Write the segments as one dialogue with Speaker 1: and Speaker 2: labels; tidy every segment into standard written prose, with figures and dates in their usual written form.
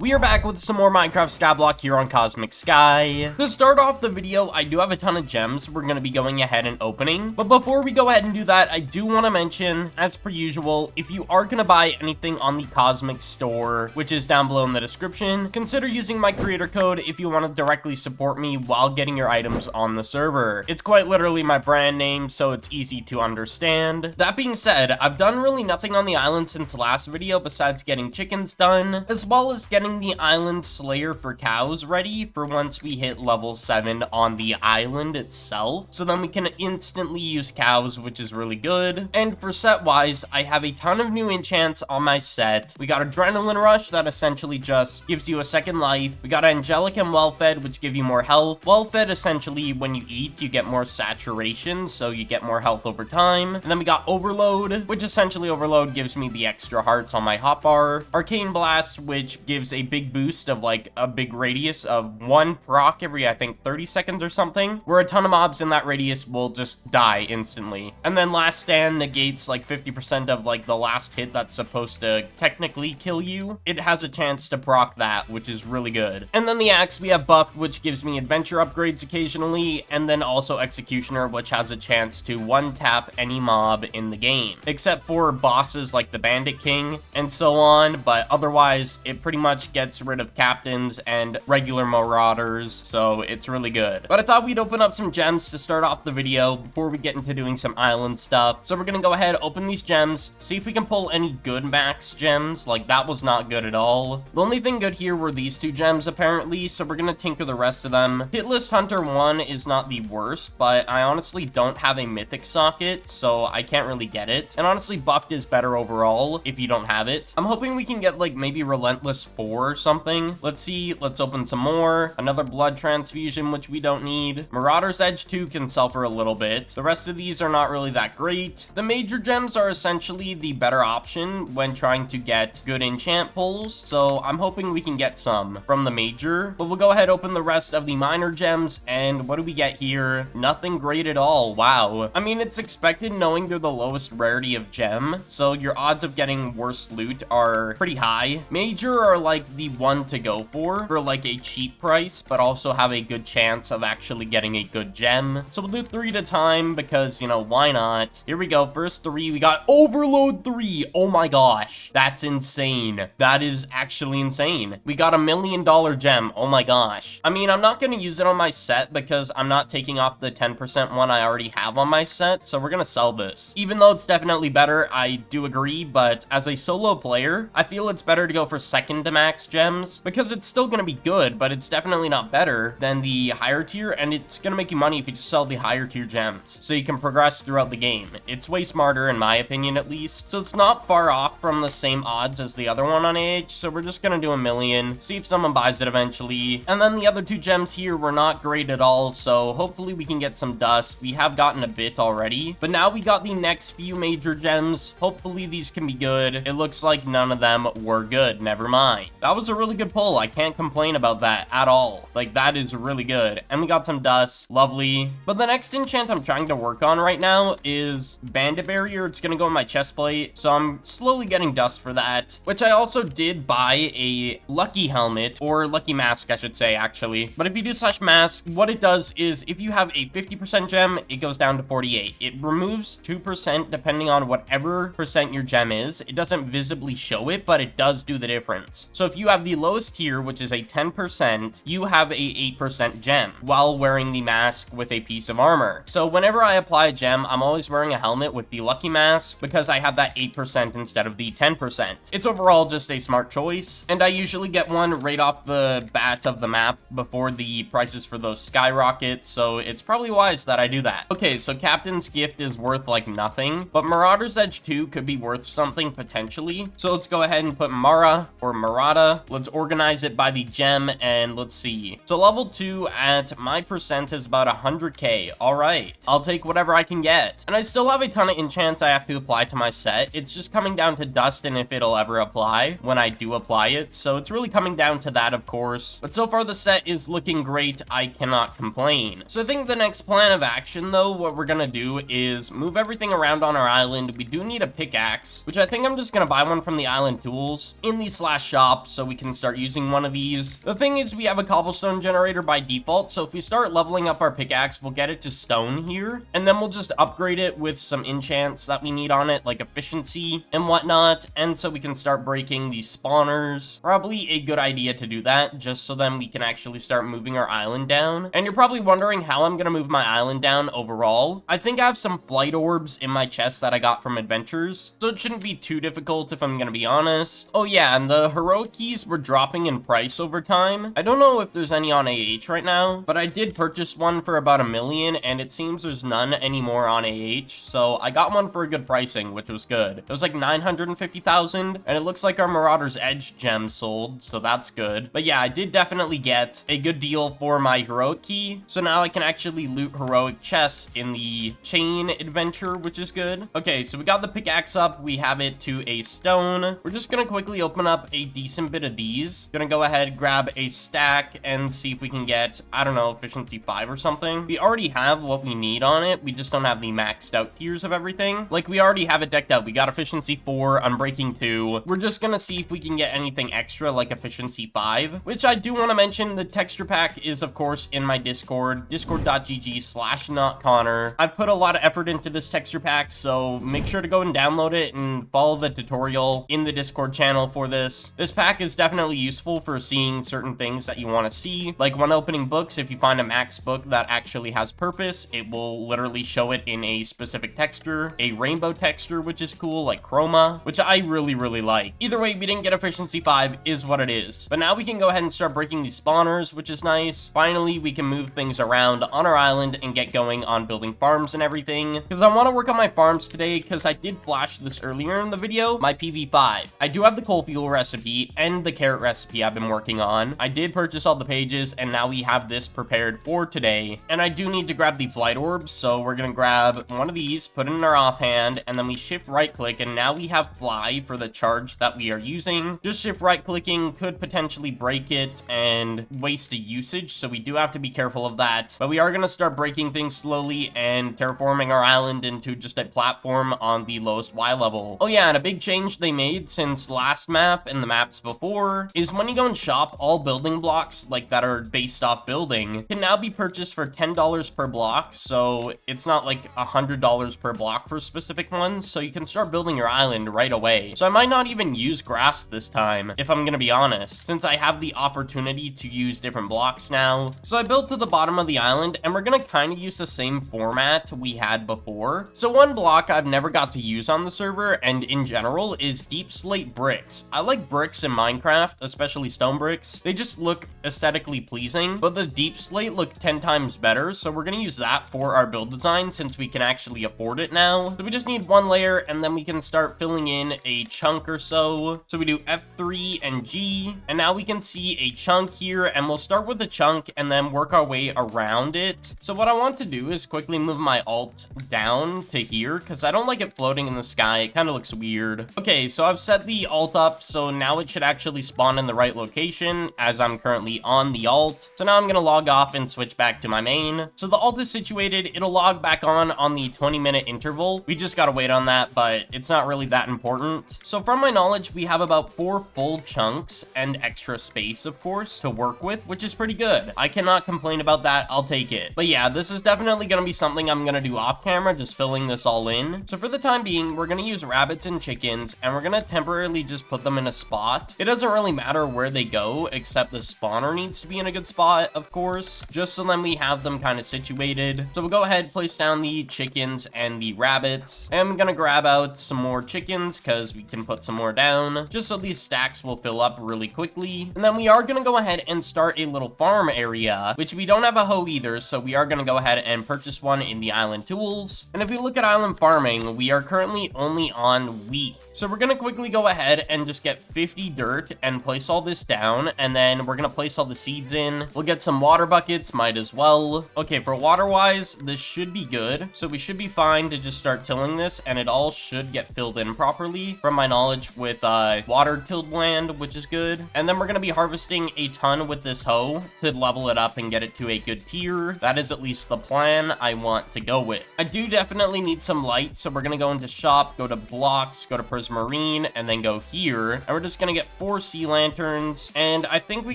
Speaker 1: We are back with some more Minecraft Skyblock here on Cosmic Sky. To start off the video, I do have a ton of gems we're going to be going ahead and opening. But before we go ahead and do that, I do want to mention, as per usual, if you are going to buy anything on the Cosmic Store, which is down below in the description, consider using my creator code if you want to directly support me while getting your items on the server. It's quite literally my brand name, so it's easy to understand. That being said, I've done really nothing on the island since last video besides getting chickens done, as well as getting the island slayer for cows ready for once we hit level 7 on the island itself, so then we can instantly use cows, which is really good. And for set wise, I have a ton of new enchants on my set. We got Adrenaline Rush that essentially just gives you a second life. We got Angelic and Well Fed, which give you more health. Well Fed, essentially when you eat you get more saturation, so you get more health over time. And then we got Overload, which essentially Overload gives me the extra hearts on my hotbar. Arcane Blast, which gives a big boost of like a big radius of 1 proc every, I think, 30 seconds or something, where a ton of mobs in that radius will just die instantly. And then Last Stand negates like 50% of like the last hit that's supposed to technically kill you. It has a chance to proc that, which is really good. And then the Axe we have buffed, which gives me adventure upgrades occasionally, and then also Executioner, which has a chance to one-tap any mob in the game, except for bosses like the Bandit King and so on, but otherwise it pretty much gets rid of captains and regular marauders, so it's really good. But I thought we'd open up some gems to start off the video before we get into doing some island stuff. So we're gonna go ahead, open these gems, see if we can pull any good max gems. Like, that was not good at all. The only thing good here were these 2 gems apparently, so we're gonna tinker the rest of them. Hitlist Hunter 1 is not the worst, but I honestly don't have a mythic socket, so I can't really get it. And honestly, buffed is better overall if you don't have it. I'm hoping we can get like maybe Relentless 4 or something. Let's see, let's open some more. Another Blood Transfusion, which we don't need. Marauder's Edge 2 can sell for a little bit. The rest of these are not really that great. The major gems are essentially the better option when trying to get good enchant pulls, so I'm hoping we can get some from the major. But we'll go ahead, open the rest of the minor gems, and what do we get here? Nothing great at all. Wow. I mean, it's expected knowing they're the lowest rarity of gem, so your odds of getting worse loot are pretty high. Major are like the one to go for like a cheap price, but also have a good chance of actually getting a good gem. So we'll do 3 at a time because, you know, why not? Here we go. First 3, we got Overload 3. Oh my gosh, that's insane. That is actually insane. We got $1 million gem. Oh my gosh. I mean, I'm not going to use it on my set because I'm not taking off the 10% one I already have on my set, so we're going to sell this. Even though it's definitely better, I do agree, but as a solo player, I feel it's better to go for second to max gems because it's still going to be good, but it's definitely not better than the higher tier, and it's going to make you money if you just sell the higher tier gems so you can progress throughout the game. It's way smarter in my opinion, at least. So it's not far off from the same odds as the other one on AH, so we're just going to do $1 million, see if someone buys it eventually. And then the other 2 gems here were not great at all, so hopefully we can get some dust. We have gotten a bit already, but now we got the next few major gems. Hopefully these can be good. It looks like none of them were good. Never mind. That was a really good pull. I can't complain about that at all. Like, that is really good. And we got some dust. Lovely. But the next enchant I'm trying to work on right now is Bandit Barrier. It's gonna go in my chest plate, so I'm slowly getting dust for that, which I also did buy a Lucky Helmet, or Lucky Mask I should say, actually. But if you do slash mask, what it does is if you have a 50% gem, it goes down to 48. It removes 2% depending on whatever percent your gem is. It doesn't visibly show it, but it does do the difference. So if you have the lowest tier, which is a 10%, you have a 8% gem while wearing the mask with a piece of armor. So whenever I apply a gem, I'm always wearing a helmet with the Lucky Mask because I have that 8% instead of the 10%. It's overall just a smart choice, and I usually get one right off the bat of the map before the prices for those skyrocket, so it's probably wise that I do that. Okay, so Captain's Gift is worth like nothing, but Marauder's Edge 2 could be worth something potentially. So let's go ahead and put Mara or Marauda. Let's organize it by the gem, and let's see. So level 2 at my percent is about 100k. All right, I'll take whatever I can get. And I still have a ton of enchants I have to apply to my set. It's just coming down to dust and if it'll ever apply when I do apply it. So it's really coming down to that, of course. But so far the set is looking great. I cannot complain. So I think the next plan of action though, what we're gonna do is move everything around on our island. We do need a pickaxe, which I think I'm just gonna buy one from the island tools in the slash shop so we can start using one of these. The thing is, we have a cobblestone generator by default, so if we start leveling up our pickaxe, we'll get it to stone here, and then we'll just upgrade it with some enchants that we need on it, like efficiency and whatnot, and so we can start breaking these spawners. Probably a good idea to do that, just so then we can actually start moving our island down. And you're probably wondering how I'm gonna move my island down overall. I think I have some flight orbs in my chest that I got from adventures, so it shouldn't be too difficult if I'm gonna be honest. Oh yeah, and the heroic keys were dropping in price over time. I don't know if there's any on AH right now, but I did purchase one for about 1 million, and it seems there's none anymore on AH, so I got one for a good pricing, which was good. It was like 950,000, and it looks like our Marauder's Edge gem sold, so that's good. But yeah, I did definitely get a good deal for my heroic key, so now I can actually loot heroic chests in the chain adventure, which is good. Okay, so we got the pickaxe up, we have it to a stone. We're just gonna quickly open up a decent bit of these. Gonna go ahead, grab a stack, and see if we can get, I don't know, efficiency 5 or something. We already have what we need on it, we just don't have the maxed out tiers of everything. Like, we already have it decked out. We got efficiency 4, unbreaking 2. We're just gonna see if we can get anything extra like efficiency 5, which I do want to mention, the texture pack is of course in my Discord, discord.gg/notconnor. I've put a lot of effort into this texture pack, so make sure to go and download it and follow the tutorial in the Discord channel for this. This pack is definitely useful for seeing certain things that you want to see, like when opening books. If you find a max book that actually has purpose, it will literally show it in a specific texture, a rainbow texture, which is cool, like chroma, which I really like. Either way, we didn't get efficiency 5 is what it is. But now we can go ahead and start breaking these spawners, which is nice. Finally, we can move things around on our island and get going on building farms and everything, because I want to work on my farms today, because I did flash this earlier in the video, my PV5. I do have the coal fuel recipe and the carrot recipe I've been working on. I did purchase all the pages, and now we have this prepared for today. And I do need to grab the flight orbs, so we're gonna grab one of these, put it in our offhand, and then we shift right click, and now we have fly for the charge that we are using. Just shift right clicking could potentially break it and waste a usage, so we do have to be careful of that. But we are gonna start breaking things slowly and terraforming our island into just a platform on the lowest Y level. Oh yeah, and a big change they made since last map and the maps before is when you go and shop, all building blocks like that are based off building can now be purchased for $10 per block, so it's not like $100 per block for specific ones, so you can start building your island right away. So I might not even use grass this time, if I'm gonna be honest, since I have the opportunity to use different blocks now. So I built to the bottom of the island, and we're gonna kind of use the same format we had before. So one block I've never got to use on the server, and in general, is deep slate bricks. I like bricks in Minecraft, especially stone bricks. They just look aesthetically pleasing, but the deep slate look 10 times better, so we're gonna use that for our build design since we can actually afford it now. So we just need one layer, and then we can start filling in a chunk or so. So we do F3 and G, and now we can see a chunk here, and we'll start with the chunk and then work our way around it. So what I want to do is quickly move my alt down to here, because I don't like it floating in the sky. It kind of looks weird. Okay, so I've set the alt up, so now it should actually spawn in the right location, as I'm currently on the alt. So now I'm gonna log off and switch back to my main. So the alt is situated, it'll log back on the 20-minute interval. We just gotta wait on that, but it's not really that important. So from my knowledge, we have about 4 full chunks and extra space, of course, to work with, which is pretty good. I cannot complain about that. I'll take it. But yeah, this is definitely gonna be something I'm gonna do off camera, just filling this all in. So for the time being, we're gonna use rabbits and chickens, and we're gonna temporarily just put them in a spot. It doesn't really matter where they go, except the spawner needs to be in a good spot, of course, just so then we have them kind of situated. So we'll go ahead, place down the chickens and the rabbits. I'm gonna grab out some more chickens because we can put some more down, just so these stacks will fill up really quickly. And then we are gonna go ahead and start a little farm area, which we don't have a hoe either, so we are gonna go ahead and purchase one in the island tools. And if we look at island farming, we are currently only on wheat. So we're gonna quickly go ahead and just get 50 dirt and place all this down, and then we're gonna place all the seeds in. We'll get some water buckets, might as well. Okay, for water wise, this should be good. So we should be fine to just start tilling this, and it all should get filled in properly from my knowledge with water tilled land, which is good. And then we're gonna be harvesting a ton with this hoe to level it up and get it to a good tier. That is at least the plan I want to go with. I do definitely need some light, so we're gonna go into shop, go to blocks, go to Prismarine, and then go here. And we're just gonna get 4 sea lanterns, and I think we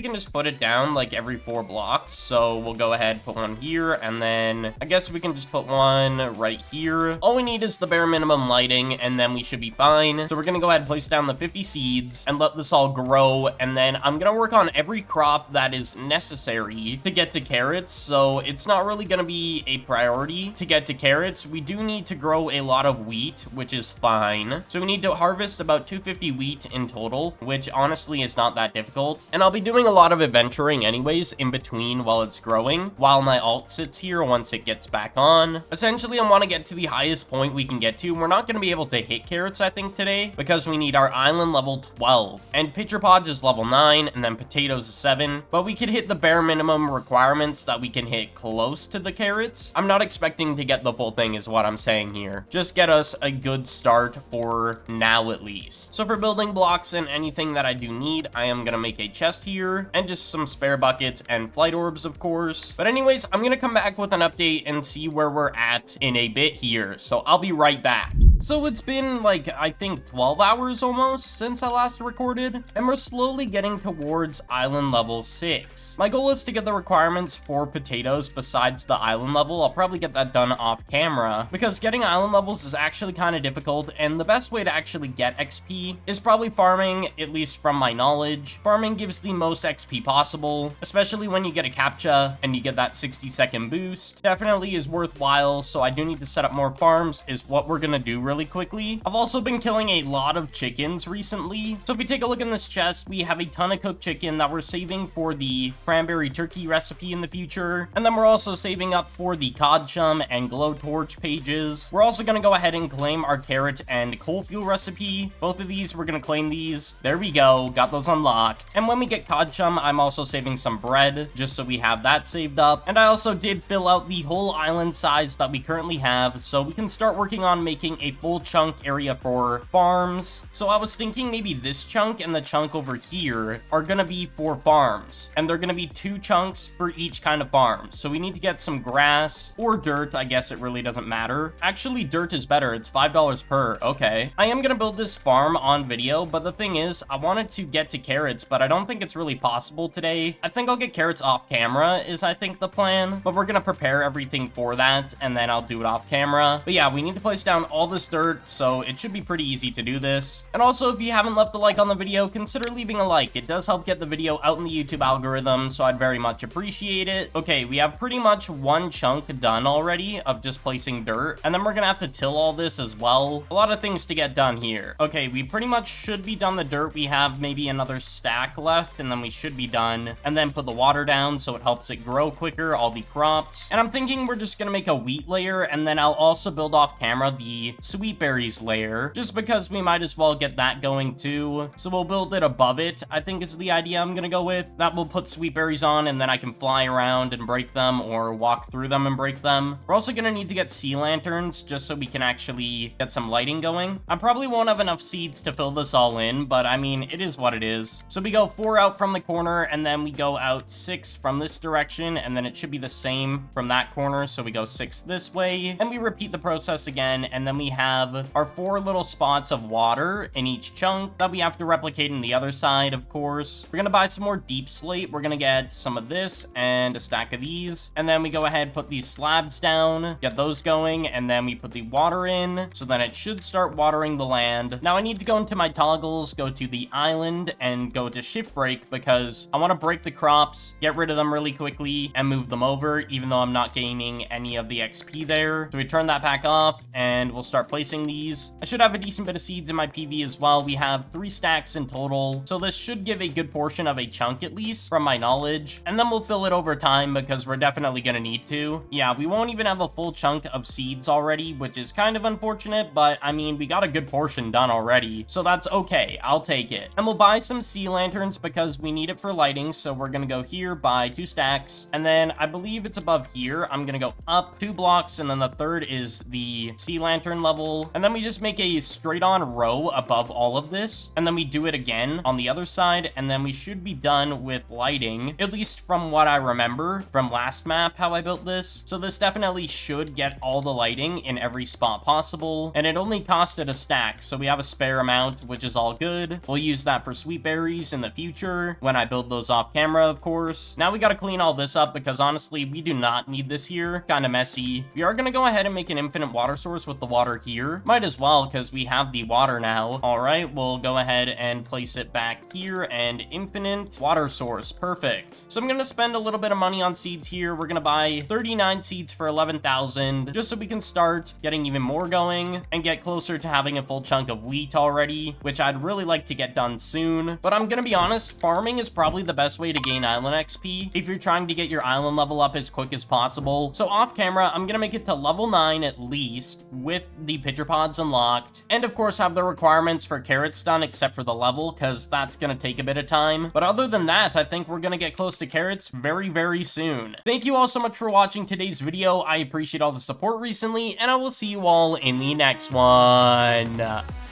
Speaker 1: can just put it down like every 4 blocks. So we'll go ahead, put one here, and then I guess we can just put one right here. All we need is the bare minimum lighting, and then we should be fine. So we're gonna go ahead and place down the 50 seeds and let this all grow, and then I'm gonna work on every crop that is necessary to get to carrots. So it's not really gonna be a priority to get to carrots. We do need to grow a lot of wheat, which is fine. So we need to harvest about 250 wheat in total, which honestly is not that difficult. And I'll be doing a lot of adventuring anyways in between while it's growing, while my alt sits here once it gets back on. Essentially, I want to get to the highest point we can get to. We're not going to be able to hit carrots, I think, today, because we need our island level 12. And pitcher pods is level 9, and then potatoes is 7. But we could hit the bare minimum requirements that we can hit close to the carrots. I'm not expecting to get the full thing is what I'm saying here. Just get us a good start for now at least. So for building blocks and anything that I do need, I am going to make a chest here and just some spare buckets and flight orbs, of course. But anyways, I'm going to come back with an update and see where we're at in a bit here. So I'll be right back. So it's been like, I think 12 hours almost since I last recorded, and we're slowly getting towards island level 6. My goal is to get the requirements for potatoes besides the island level. I'll probably get that done off camera because getting island levels is actually kind of difficult, and the best way to actually get XP is probably farming, at least from my knowledge. Farming gives the most XP possible, especially when you get a captcha and you get that 60-second boost. Definitely is worthwhile, so I do need to set up more farms is what we're gonna do really quickly. I've also been killing a lot of chickens recently. So if we take a look in this chest, we have a ton of cooked chicken that we're saving for the cranberry turkey recipe in the future. And then we're also saving up for the cod chum and glowtorch pages. We're also going to go ahead and claim our carrot and coal fuel recipe. Both of these, we're going to claim these. There we go. Got those unlocked. And when we get cod chum, I'm also saving some bread just so we have that saved up. And I also did fill out the whole island size that we currently have, so we can start working on making a full chunk area for farms. So I was thinking maybe this chunk and the chunk over here are gonna be for farms, and they're gonna be 2 chunks for each kind of farm. So we need to get some grass or dirt. I guess it really doesn't matter. Actually, dirt is better. It's $5 per. Okay. I am gonna build this farm on video, but the thing is, I wanted to get to carrots, but I don't think it's really possible today. I think I'll get carrots off camera is I think the plan, but we're gonna prepare everything for that, and then I'll do it off camera. But yeah, we need to place down all this dirt, so it should be pretty easy to do this. And also, if you haven't left a like on the video, consider leaving a like. It does help get the video out in the YouTube algorithm, so I'd very much appreciate it. Okay, we have pretty much 1 chunk done already of just placing dirt, and then we're gonna have to till all this as well. A lot of things to get done here. Okay, we pretty much should be done the dirt. We have maybe another stack left, and then we should be done. And then put the water down so it helps it grow quicker, all the crops. And I'm thinking we're just gonna make a wheat layer, and then I'll also build off camera the sweet berries layer, just because we might as well get that going too. So we'll build it above it, I think is the idea I'm gonna go with. That will put sweet berries on, and then I can fly around and break them or walk through them and break them. We're also gonna need to get sea lanterns just so we can actually get some lighting going. I probably won't have enough seeds to fill this all in, but I mean, it is what it is. So we go 4 out from the corner, and then we go out 6 from this direction, and then it should be the same from that corner. So we go 6 this way, and we repeat the process again, and then we have our 4 little spots of water in each chunk that we have to replicate in the other side, of course. We're gonna buy some more deep slate. We're gonna get some of this and a stack of these, and then we go ahead, put these slabs down, get those going, and then we put the water in, so then it should start watering the land. Now I need to go into my toggles, go to the island, and go to shift break because I want to break the crops, get rid of them really quickly, and move them over, even though I'm not gaining any of the XP there. So we turn that back off, and we'll start placing these. I should have a decent bit of seeds in my PV as well. We have 3 stacks in total, so this should give a good portion of a chunk at least from my knowledge, and then we'll fill it over time because we're definitely gonna need to. Yeah, we won't even have a full chunk of seeds already, which is kind of unfortunate, but I mean, we got a good portion done already, so that's okay. I'll take it. And we'll buy some sea lanterns because we need it for lighting, so we're gonna go here, buy 2 stacks, and then I believe it's above here. I'm gonna go up 2 blocks, and then the third is the sea lantern level possible. And then we just make a straight on row above all of this. And then we do it again on the other side. And then we should be done with lighting, at least from what I remember from last map, how I built this. So this definitely should get all the lighting in every spot possible. And it only costed a stack, so we have a spare amount, which is all good. We'll use that for sweet berries in the future when I build those off camera, of course. Now we got to clean all this up because honestly, we do not need this here. Kind of messy. We are going to go ahead and make an infinite water source with the water here. Might as well because we have the water now. All right, we'll go ahead and place it back here and infinite water source. Perfect. So I'm going to spend a little bit of money on seeds here. We're going to buy 39 seeds for 11,000 just so we can start getting even more going and get closer to having a full chunk of wheat already, which I'd really like to get done soon. But I'm gonna be honest, farming is probably the best way to gain island XP if you're trying to get your island level up as quick as possible. So off camera, I'm gonna make it to level 9 at least with the pitcher pods unlocked, and of course have the requirements for carrots done except for the level, because that's gonna take a bit of time. But other than that, I think we're gonna get close to carrots very, very soon. Thank you all so much for watching today's video. I appreciate all the support recently, and I will see you all in the next one.